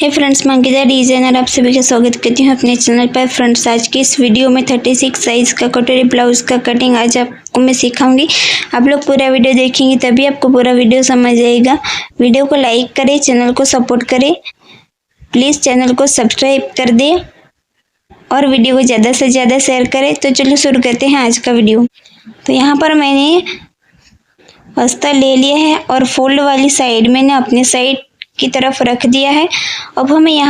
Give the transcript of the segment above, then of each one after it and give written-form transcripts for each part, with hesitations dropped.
हे friends, मैं Ankita designer आप सभी का स्वागत करती हूँ अपने चैनल पर। फ्रेंड्स, आज की इस वीडियो में 36 साइज़ का कटोरी ब्लाउज़ का कटिंग आज आपको मैं सिखाऊंगी। आप लोग पूरा वीडियो देखेंगे तभी आपको पूरा वीडियो समझ आएगा। वीडियो को लाइक करें, चैनल को सपोर्ट करें, प्लीज़ चैनल को सब्सक्राइब कर दें और वीडियो को ज़्यादा से ज़्यादा शेयर करें। तो चलो शुरू करते हैं आज का वीडियो। तो यहाँ पर मैंने अस्तर ले लिया है और फोल्ड वाली साइड मैंने अपने साइड की तरफ रख दिया है। अब हमें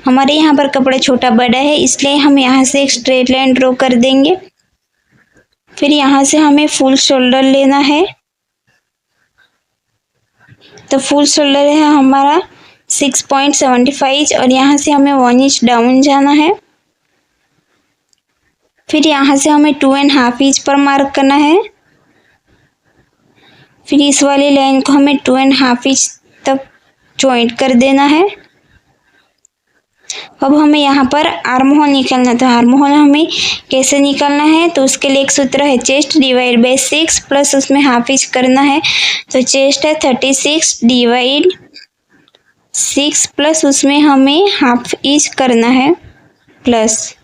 हमारे यहाँ पर कपड़ा छोटा बड़ा है, इसलिए हम यहाँ से एक स्ट्रेट लाइन ड्रॉ कर देंगे। फिर यहाँ से हमें फुल शोल्डर लेना है। तो फुल शोल्डर है हमारा 6.75 और यहाँ से हमें 1 इंच डाउन जाना है। फिर यहाँ से हमें 2.5 इंच पर मार्क करना है। फिर इस वाली लाइन को हमें 2.5 इंच तक जॉइंट कर देना है। अब हमें यहाँ पर आर्म होल निकालना। तो आर्म होल हमें कैसे निकालना है, तो उसके लिए एक सूत्र है चेस्ट डिवाइड बाय 6 प्लस उसमें हाफ इंच करना है। तो चेस्ट है 36 डिवाइड 6 प्लस उसमें हमें हाफ इंच करना है प्लस।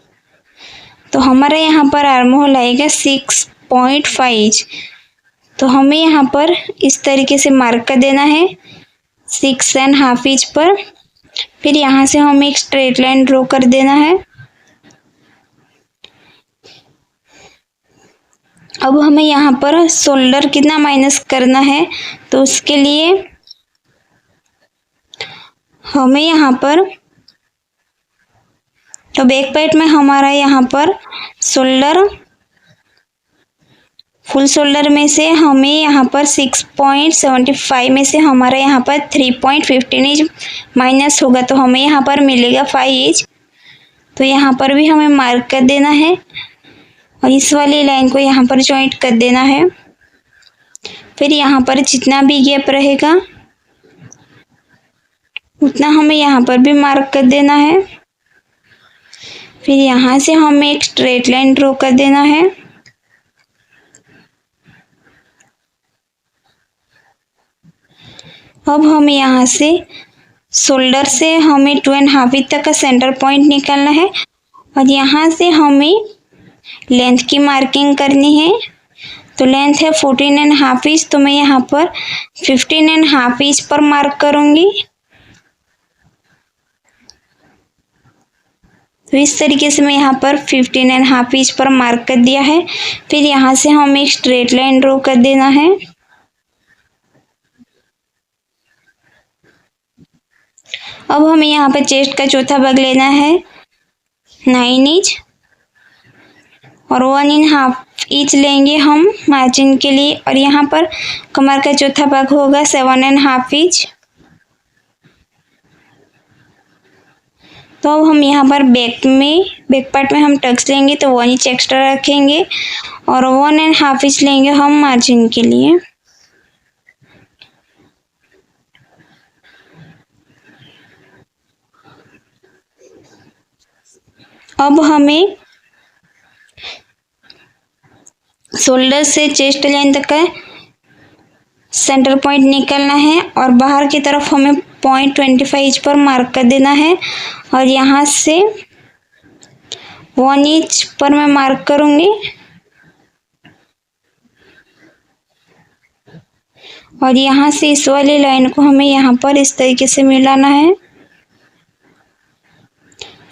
तो हमारा यहाँ पर आर्म होल आएगा 6.5 इंच। तो हमें यहाँ पर इस तरीके से मार्क कर देना है 6.5 इंच पर। फिर यहाँ से हमें एक स्ट्रेट लाइन ड्रॉ कर देना है। अब हमें यहाँ पर शोल्डर कितना माइनस करना है, तो उसके लिए हमें यहाँ पर तो बैक पार्ट में हमारा यहाँ पर शोल्डर फुल शोल्डर में से हमें यहाँ पर 6.75 में से हमारा यहाँ पर 3.15 इंच माइनस होगा, तो हमें यहाँ पर मिलेगा 5 इंच। तो यहाँ पर भी हमें मार्क कर देना है और इस वाली लाइन को यहाँ पर जॉइंट कर देना है। फिर यहाँ पर जितना भी गैप रहेगा उतना हमें यहाँ पर भी मार्क कर देना है। फिर यहाँ से हमें एक स्ट्रेट लाइन ड्रॉ कर देना है। अब हमें यहाँ से शोल्डर से हमें 2.5 इंच तक का सेंटर पॉइंट निकालना है और यहाँ से हमें लेंथ की मार्किंग करनी है। तो लेंथ है 14.5 इंच, तो मैं यहाँ पर 15.5 इंच पर मार्क करूँगी। तो इस तरीके से मैं यहाँ पर 15.5 इंच पर मार्क कर दिया है। फिर यहाँ से हमें एक स्ट्रेट लाइन ड्रॉ कर देना है। अब हमें यहाँ पर चेस्ट का चौथा भाग लेना है 9 इंच और 1.5 इंच लेंगे हम मार्जिन के लिए। और यहाँ पर कमर का चौथा भाग होगा 7.5 इंच। तो अब हम यहाँ पर बैक पार्ट में हम टक्स लेंगे तो 1 इंच एक्स्ट्रा रखेंगे और 1.5 इंच लेंगे हम मार्जिन के लिए। अब हमें शोल्डर से चेस्ट लाइन तक का सेंटर पॉइंट निकालना है और बाहर की तरफ हमें 0.25 इंच पर मार्क कर देना है और यहाँ से 1 इंच पर मैं मार्क करूँगी और यहाँ से इस वाली लाइन को हमें यहाँ पर इस तरीके से मिलाना है।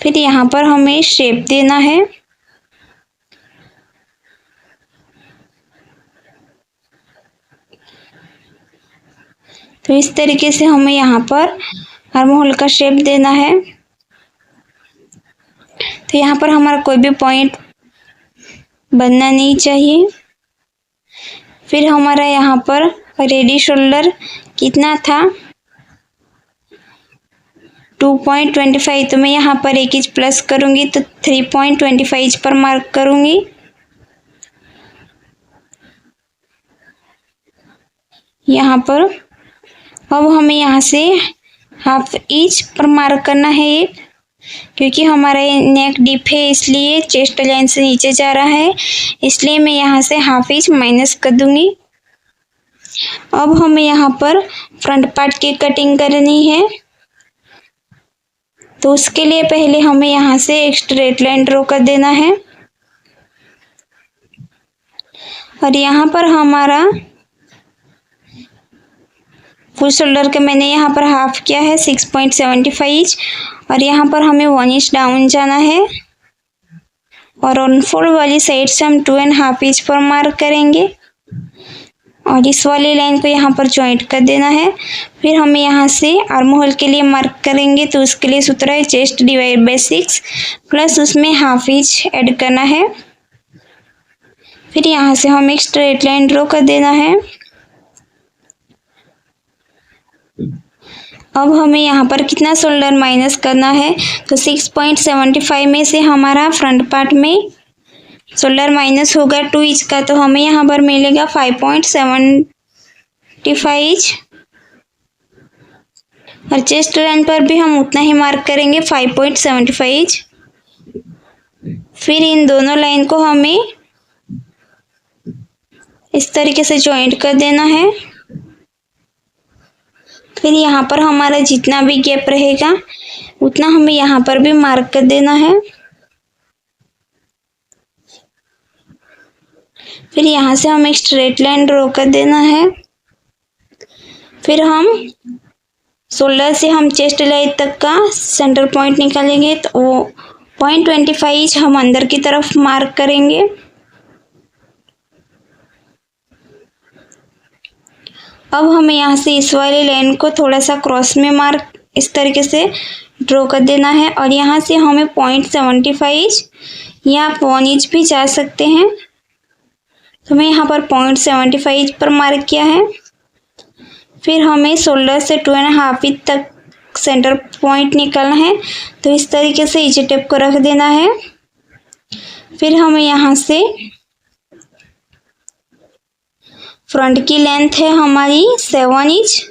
फिर यहाँ पर हमें शेप देना है। तो इस तरीके से हमें यहाँ पर आर्म होल का शेप देना है। तो यहाँ पर हमारा कोई भी पॉइंट बनना नहीं चाहिए। फिर हमारा यहाँ पर रेडी शोल्डर कितना था 2.25, तो मैं यहाँ पर 1 इंच प्लस करूँगी तो 3.25 इंच पर मार्क करूँगी। यहाँ पर अब हमें यहाँ से हाफ इंच पर मार्क करना है एक, क्योंकि हमारा नेक डीप है इसलिए चेस्ट लाइन से नीचे जा रहा है, इसलिए मैं यहाँ से हाफ इंच माइनस कर दूँगी। अब हमें यहाँ पर फ्रंट पार्ट की कटिंग करनी है। तो उसके लिए पहले हमें यहाँ से एक स्ट्रेट लाइन ड्रॉ कर देना है और यहाँ पर हमारा फुल शोल्डर का मैंने यहाँ पर हाफ किया है 6.75 इंच और यहाँ पर हमें 1 इंच डाउन जाना है और ऑन फोल्ड वाली साइड से हम 2.5 इंच पर मार्क करेंगे और इस वाली लाइन को यहाँ पर जॉइंट कर देना है। फिर हमें यहाँ से आर्म होल के लिए मार्क करेंगे, तो उसके लिए सूत्र है चेस्ट डिवाइड बाय 6 प्लस उसमें हाफ इंच ऐड करना है। फिर यहाँ से हम एक स्ट्रेट लाइन ड्रॉ कर देना है। अब हमें यहाँ पर कितना शोल्डर माइनस करना है, तो 6.75 में से हमारा फ्रंट पार्ट में शोल्डर माइनस होगा 2 इंच का, तो हमें यहाँ पर मिलेगा 5.75 इंच और चेस्ट लाइन पर भी हम उतना ही मार्क करेंगे 5.75 इंच। फिर इन दोनों लाइन को हमें इस तरीके से जॉइंट कर देना है। फिर यहाँ पर हमारा जितना भी गैप रहेगा उतना हमें यहाँ पर भी मार्क कर देना है। फिर यहाँ से हमें एक स्ट्रेट लाइन ड्रॉ कर देना है। फिर हम शोल्डर से हम चेस्ट लाइन तक का सेंटर पॉइंट निकालेंगे, तो वो 0.25 इंच हम अंदर की तरफ मार्क करेंगे। अब हमें यहाँ से इस वाली लाइन को थोड़ा सा क्रॉस में मार्क इस तरीके से ड्रॉ कर देना है और यहाँ से हमें 0.75 इंच या 1 इंच भी जा सकते हैं, तो मैं यहाँ पर 0.75 इंच पर मार्क किया है। फिर हमें शोल्डर से 2.5 इंच तक सेंटर पॉइंट निकालना है, तो इस तरीके से इजी टेप को रख देना है। फिर हमें यहाँ से फ्रंट की लेंथ है हमारी 7 इंच।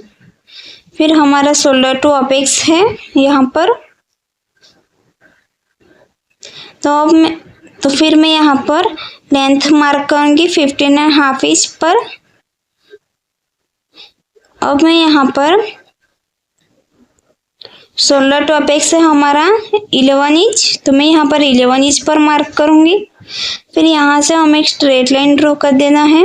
फिर हमारा शोल्डर टू अपेक्स है यहाँ पर, तो फिर मैं यहाँ पर लेंथ मार्क करूँगी 15.5 इंच पर। अब मैं यहाँ पर शोल्डर टू अपेक्स है हमारा 11 इंच, तो मैं यहाँ पर 11 इंच पर मार्क करूँगी। फिर यहाँ से हमें एक स्ट्रेट लाइन ड्रॉ कर देना है।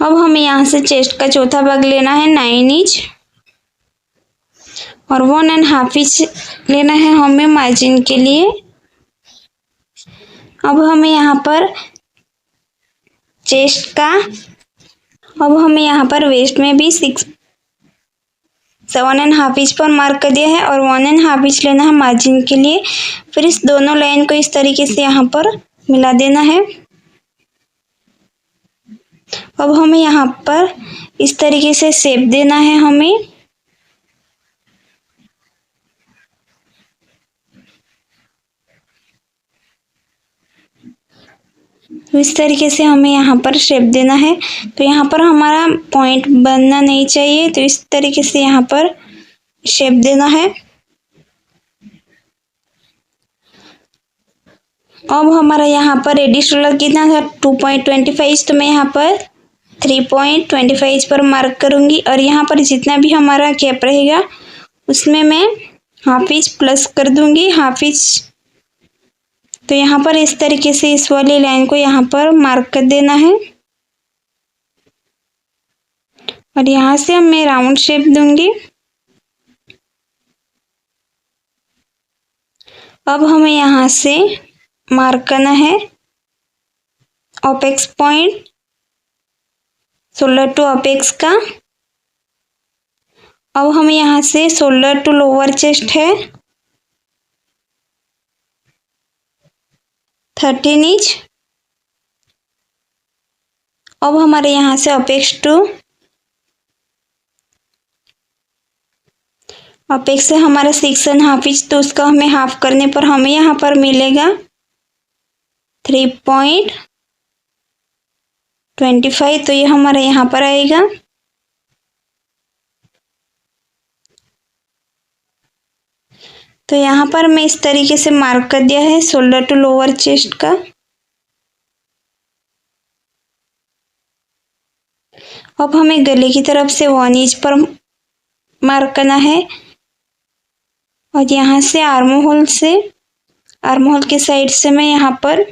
अब हमें यहाँ से चेस्ट का चौथा भाग लेना है 9 इंच और 1.5 इंच लेना है हमें मार्जिन के लिए। अब हमें यहाँ पर वेस्ट में भी 7.5 इंच पर मार्क कर दिया है और 1.5 इंच लेना है मार्जिन के लिए। फिर इस दोनों लाइन को इस तरीके से यहाँ पर मिला देना है। अब हमें यहाँ पर इस तरीके से शेप देना है हमें। तो इस तरीके से हमें यहाँ पर शेप देना है, तो यहाँ पर हमारा पॉइंट बनना नहीं चाहिए, तो इस तरीके से यहाँ पर शेप देना है। अब हमारा यहाँ पर रेडी शोल्डर कितना था 2.25 इंच, तो मैं यहाँ पर 3.25 इंच पर मार्क करूँगी और यहाँ पर जितना भी हमारा गैप रहेगा उसमें मैं हाफ इंच प्लस कर दूँगी, हाफ इंच। तो यहाँ पर इस तरीके से इस वाली लाइन को यहाँ पर मार्क कर देना है और यहाँ से मैं राउंड शेप दूंगी। अब हमें यहाँ से मार्क करना है apex point shoulder to apex का। अब हमें यहाँ से शोल्डर टू लोअर चेस्ट है 13 इंच। अब हमारे यहाँ से अपेक्स से हमारा 6.5 इंच, तो उसका हमें हाफ करने पर हमें यहाँ पर मिलेगा 3.25, तो ये हमारा यहाँ पर आएगा। तो यहाँ पर मैं इस तरीके से मार्क कर दिया है शोल्डर टू लोअर चेस्ट का। अब हमें गले की तरफ से 1 इंच पर मार्क करना है और यहाँ से आर्म होल के साइड से मैं यहाँ पर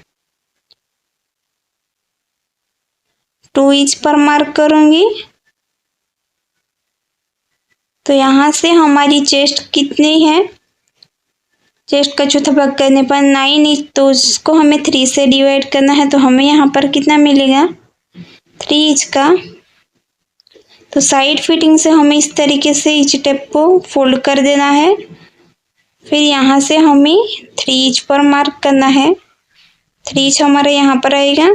2 इंच पर मार्क करूंगी। तो यहाँ से हमारी चेस्ट कितनी है, चेस्ट का चौथा भाग करने पर 9 इंच, तो उसको हमें 3 से डिवाइड करना है। तो हमें यहाँ पर कितना मिलेगा, 3 इंच का। तो साइड फिटिंग से हमें इस तरीके से इंच टेप को फोल्ड कर देना है। फिर यहाँ से हमें 3 इंच पर मार्क करना है। 3 इंच हमारा यहाँ पर आएगा।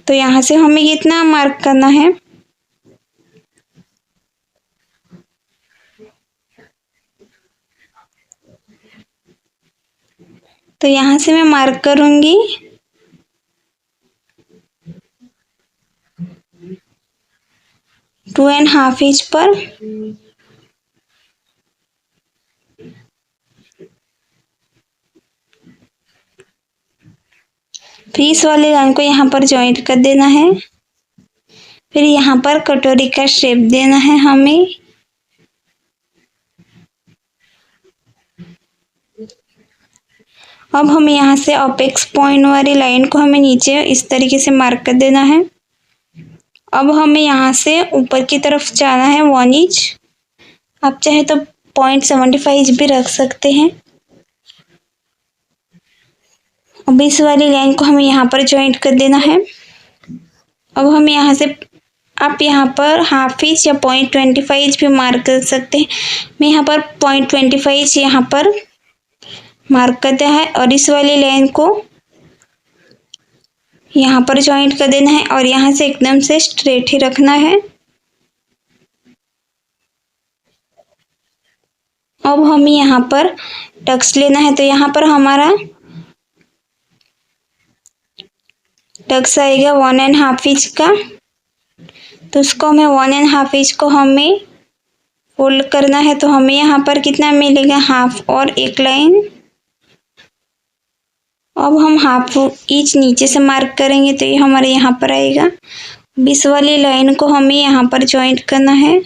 तो यहाँ से हमें कितना मार्क करना है, तो यहाँ से मैं मार्क करूंगी 2.5 इंच पर। फिर इस वाली लाइन को यहाँ पर जॉइंट कर देना है। फिर यहाँ पर कटोरी का शेप देना है हमें। अब हमें यहाँ से अपेक्स पॉइंट वाली लाइन को हमें नीचे इस तरीके से मार्क कर देना है। अब हमें यहाँ से ऊपर की तरफ जाना है 1 इंच। आप चाहे तो 0.75 इंच भी रख सकते हैं। अब इस वाली लाइन को हमें यहाँ पर जॉइंट कर देना है। अब हम यहाँ से, आप यहाँ पर 1/2 इंच या 0.25 इंच भी मार्क कर सकते हैं। मैं यहाँ पर 0.25 इंच यहाँ पर मार्क कर दिया है और इस वाली लाइन को यहाँ पर जॉइंट कर देना है और यहाँ से एकदम से स्ट्रेट ही रखना है। अब हमें यहाँ पर टक्स लेना है। तो यहाँ पर हमारा टक्स आएगा 1.5 इंच का। तो उसको हमें 1.5 इंच को हमें फोल्ड करना है। तो हमें यहाँ पर कितना मिलेगा, 1/2 और एक लाइन। अब हम 1/2 इंच नीचे से मार्क करेंगे तो ये हमारे यहाँ पर आएगा। 20 वाली लाइन को हमें यहाँ पर जॉइंट करना है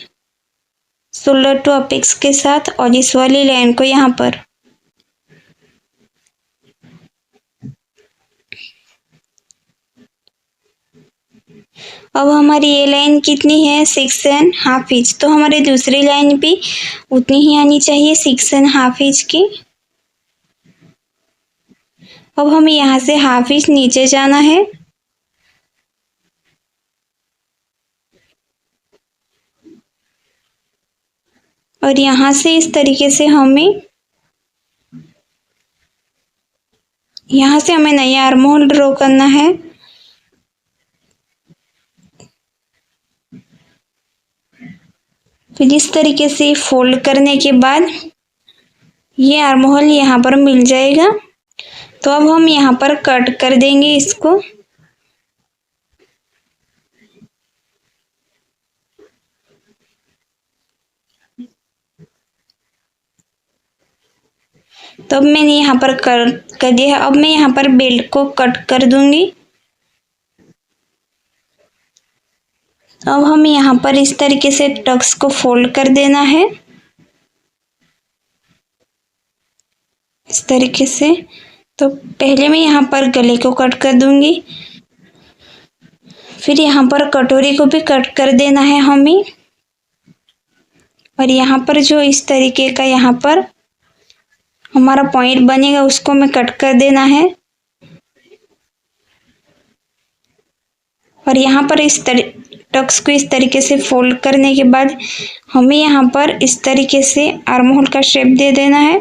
शोल्डर टू अपेक्स के साथ और इस वाली लाइन को यहाँ पर। अब हमारी ये लाइन कितनी है, 6.5 इंच। तो हमारी दूसरी लाइन भी उतनी ही आनी चाहिए, 6.5 इंच की। अब हमें यहाँ से 1/2 इंच नीचे जाना है और यहाँ से इस तरीके से हमें नया आर्म होल ड्रॉ करना है। फिर इस तरीके से फोल्ड करने के बाद ये आर्म होल यहाँ पर मिल जाएगा। तो अब हम यहाँ पर कट कर देंगे इसको। तो अब मैंने यहाँ पर कट कर दिया है। अब मैं यहाँ पर बेल्ट को कट कर दूंगी। अब हमें यहाँ पर इस तरीके से टक्स को फोल्ड कर देना है, इस तरीके से। तो पहले मैं यहाँ पर गले को कट कर दूंगी, फिर यहाँ पर कटोरी को भी कट कर देना है हमें। और यहाँ पर जो इस तरीके का यहाँ पर हमारा पॉइंट बनेगा उसको मैं कट कर देना है। और यहाँ पर इस टक्स को इस तरीके से फोल्ड करने के बाद हमें यहाँ पर इस तरीके से आर्म होल का शेप दे देना है।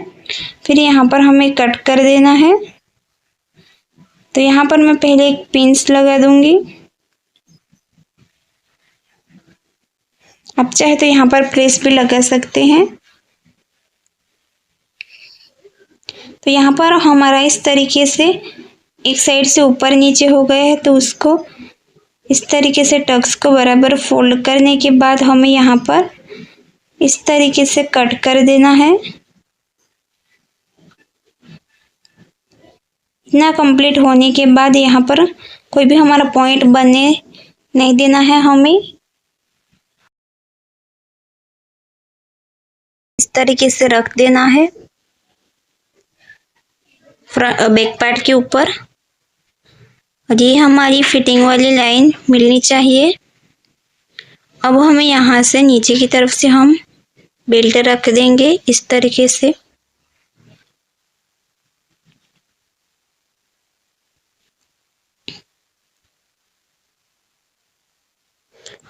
फिर यहाँ पर हमें कट कर देना है। तो यहाँ पर मैं पहले एक पिंस लगा दूंगी। आप चाहे तो यहाँ पर प्रेस भी लगा सकते हैं। तो यहाँ पर हमारा इस तरीके से एक साइड से ऊपर नीचे हो गया है। तो उसको इस तरीके से टक्स को बराबर फोल्ड करने के बाद हमें यहाँ पर इस तरीके से कट कर देना है। इतना कंप्लीट होने के बाद यहाँ पर कोई भी हमारा पॉइंट बने नहीं देना है हमें। इस तरीके से रख देना है बैक पार्ट के ऊपर। और ये हमारी फिटिंग वाली लाइन मिलनी चाहिए। अब हमें यहाँ से नीचे की तरफ से हम बेल्ट रख देंगे इस तरीके से।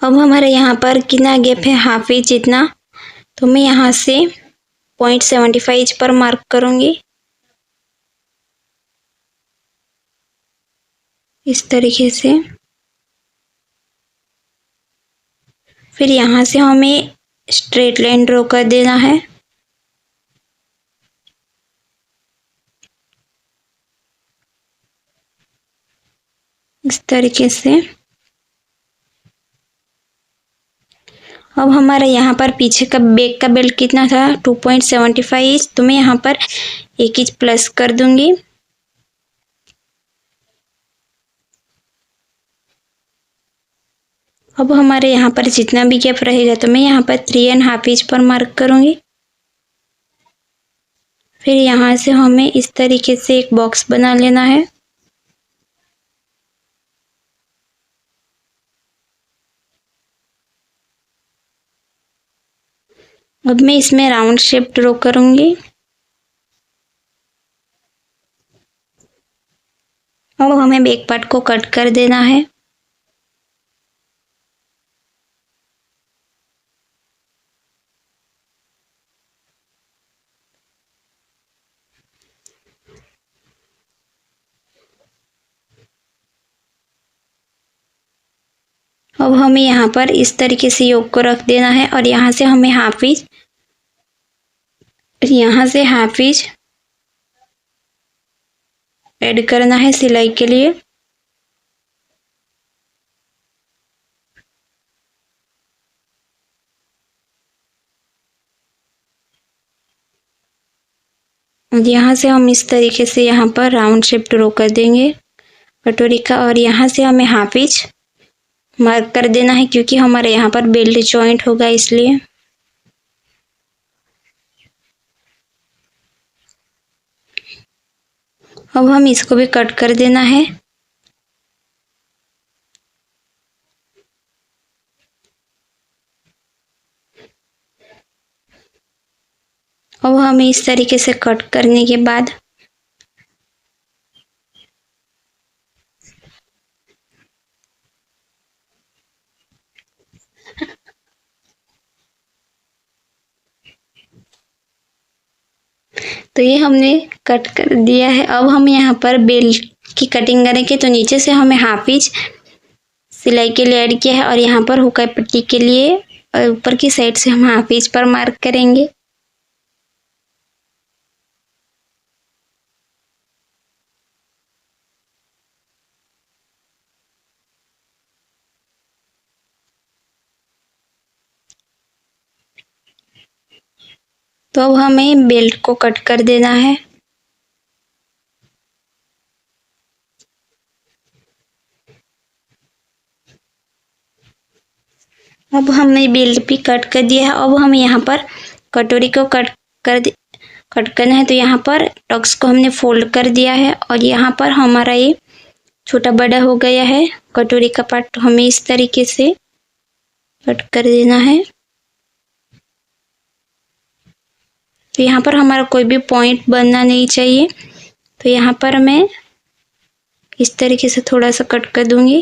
अब हमारे यहाँ पर कितना गैप है, हाफ इंच जितना, तो मैं यहाँ से 0.75 इंच पर मार्क करूँगी इस तरीके से। फिर यहाँ से हमें स्ट्रेट लाइन ड्रॉ कर देना है। इस तरीके से। अब हमारा यहाँ पर पीछे का बैक का बेल्ट कितना था, 2.75 इंच, तो मैं यहाँ पर 1 इंच प्लस कर दूंगी। अब हमारे यहाँ पर जितना भी गैप रहेगा तो मैं यहाँ पर 3.5 इंच पर मार्क करूँगी। फिर यहाँ से हमें इस तरीके से एक बॉक्स बना लेना है। अब मैं इसमें राउंड शेप ड्रॉ करूँगी। अब हमें बैक पार्ट को कट कर देना है। अब हमें यहाँ पर इस तरीके से योक को रख देना है और यहाँ से हमें हाफ इंच, यहाँ से हाफ इंच ऐड करना है सिलाई के लिए। और यहाँ से हम इस तरीके से यहाँ पर राउंड शेप ड्रॉ कर देंगे कटोरी का। और यहाँ से हमें हाफ इंच मार्क कर देना है क्योंकि हमारे यहाँ पर बेल्ट जॉइंट होगा इसलिए। अब हम इसको भी कट कर देना है। अब हमें इस तरीके से कट करने के बाद तो ये हमने कट कर दिया है। अब हम यहाँ पर बेल्ट की कटिंग करेंगे तो नीचे से हमें हाफ इंच सिलाई के लिए ऐड किया है और यहाँ पर हुक पट्टी के लिए और ऊपर की साइड से हम हाफ इंच पर मार्क करेंगे। तो अब हमें बेल्ट को कट कर देना है। अब हमने बेल्ट भी कट कर दिया है। अब हम यहाँ पर कटोरी को कट करना है तो यहाँ पर टक्स को हमने फोल्ड कर दिया है और यहाँ पर हमारा ये छोटा बड़ा हो गया है कटोरी का पार्ट, तो हमें इस तरीके से कट कर देना है। तो यहाँ पर हमारा कोई भी पॉइंट बनना नहीं चाहिए, तो यहाँ पर मैं इस तरीके से थोड़ा सा कट कर दूंगी।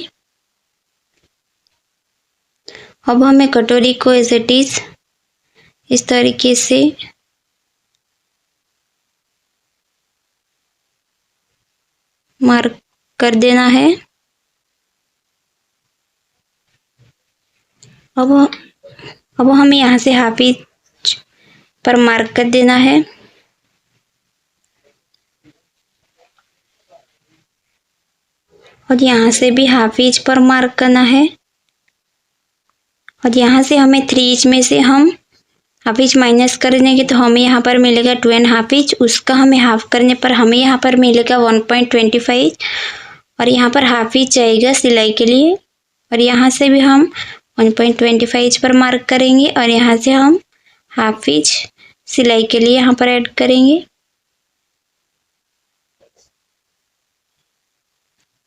अब हमें कटोरी को एज इट इज इस तरीके से मार्क कर देना है। अब हमें यहाँ से हाफ इंच पर मार्क कर देना है। और यहाँ से भी हाफ इंच पर मार्क करना है। और यहाँ से हमें 3 इंच में से हम हाफ इंच माइनस कर देंगे तो हमें यहाँ पर मिलेगा 2.5 इंच। उसका हमें हाफ करने पर हमें यहाँ पर मिलेगा 1.25 इंच और यहाँ पर हाफ इंच आएगा सिलाई के लिए और यहाँ से भी हम 1.25 इंच पर मार्क करेंगे और यहाँ से हम हाफ इंच सिलाई के लिए यहाँ पर ऐड करेंगे।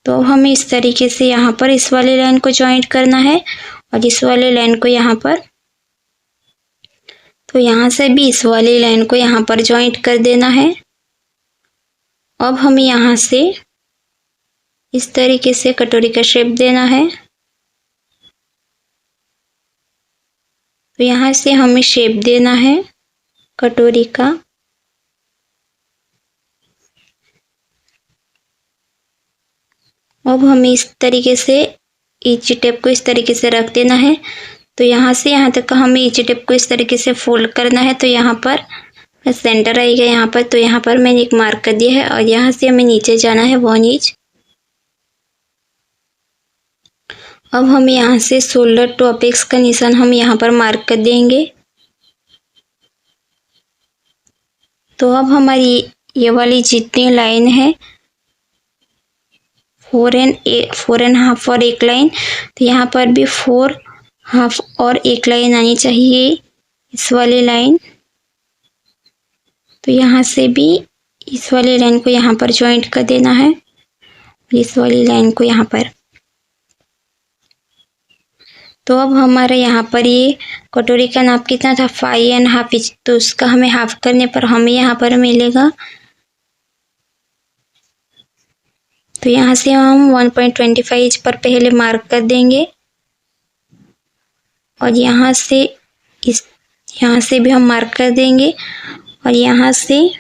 तो हमें इस तरीके से यहाँ पर इस वाली लाइन को जॉइंट करना है और इस वाली लाइन को यहाँ पर, तो यहाँ से भी इस वाली लाइन को यहाँ पर जॉइंट कर देना है। अब हमें यहाँ से इस तरीके से कटोरी का शेप देना है। तो यहाँ से हमें शेप देना है कटोरी का। अब हमें इस तरीके से ईची टेप को इस तरीके से रख देना है। तो यहाँ से यहाँ तक का हमें ईची टेप को इस तरीके से फोल्ड करना है। तो यहाँ पर सेंटर आएगा यहाँ पर, तो यहाँ पर मैंने एक मार्क कर दिया है और यहाँ से हमें नीचे जाना है 1 इंच। अब हम यहाँ से शोल्डर टू अपेक्स का निशान हम यहाँ पर मार्क कर देंगे। तो अब हमारी ये वाली जितनी लाइन है 4.5 और एक लाइन, तो यहाँ पर भी 4.5 और एक लाइन आनी चाहिए इस वाली लाइन। तो यहाँ से भी इस वाली लाइन को यहाँ पर ज्वाइंट कर देना है, इस वाली लाइन को यहाँ पर। तो अब हमारे यहाँ पर ये कटोरी का नाप कितना था 5.5 इंच, तो उसका हमें हाफ करने पर हमें यहाँ पर मिलेगा। तो यहाँ से हम 1.25 इंच पर पहले मार्क कर देंगे और यहाँ से भी हम मार्क कर देंगे और यहाँ से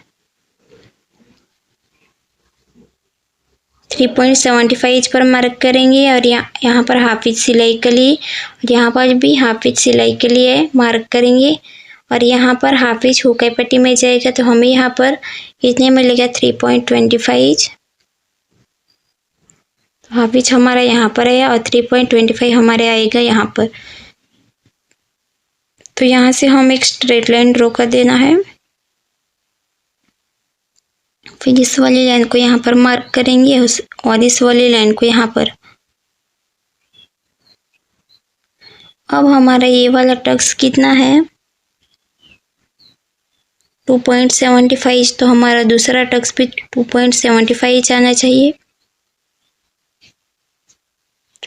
3.75 इंच पर मार्क करेंगे और यहाँ पर हाफ इंच सिलाई के लिए और यहाँ पर भी हाफ इंच सिलाई के लिए मार्क करेंगे और यहाँ पर हाफ इंच हुकाई पट्टी में जाएगा। तो हमें यहाँ पर इतने मिलेगा 3.25 इंच। तो हाफ इंच हमारा यहाँ पर आया और 3.25 हमारे आएगा यहाँ पर। तो यहाँ से हम एक स्ट्रेट लाइन ड्रॉ कर देना है। फिर इस वाली लाइन को यहाँ पर मार्क करेंगे और इस वाली लाइन को यहाँ पर। अब हमारा ये वाला टक्स कितना है 2.75 इंच, तो हमारा दूसरा टक्स भी 2.75 इंच आना चाहिए।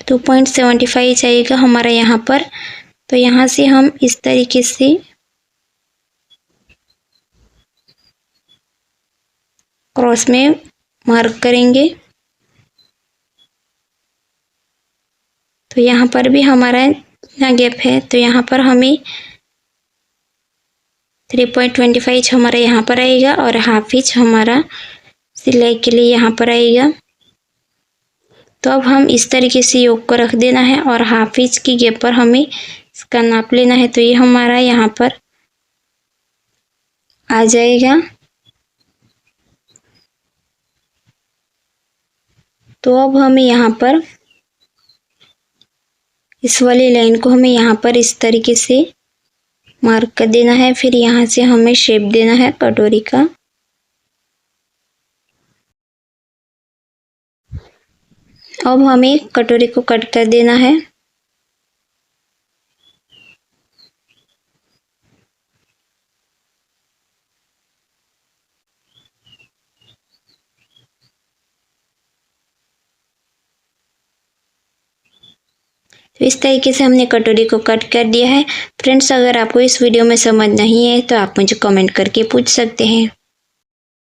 2.75 इंच आएगा हमारा यहाँ पर। तो यहाँ से हम इस तरीके से क्रॉस में मार्क करेंगे। तो यहाँ पर भी हमारा इतना गैप है, तो यहाँ पर हमें 3.25 इंच हमारा यहाँ पर आएगा और हाफ इंच हमारा सिलाई के लिए यहाँ पर आएगा। तो अब हम इस तरीके से योग को रख देना है और हाफ इंच की गैप पर हमें इसका नाप लेना है। तो ये हमारा यहाँ पर आ जाएगा। तो अब हमें यहाँ पर इस वाली लाइन को हमें यहाँ पर इस तरीके से मार्क कर देना है। फिर यहाँ से हमें शेप देना है कटोरी का। अब हमें कटोरी को कट कर देना है। तो इस तरीके से हमने कटोरी को कट कर दिया है। फ्रेंड्स, अगर आपको इस वीडियो में समझ नहीं है तो आप मुझे कमेंट करके पूछ सकते हैं।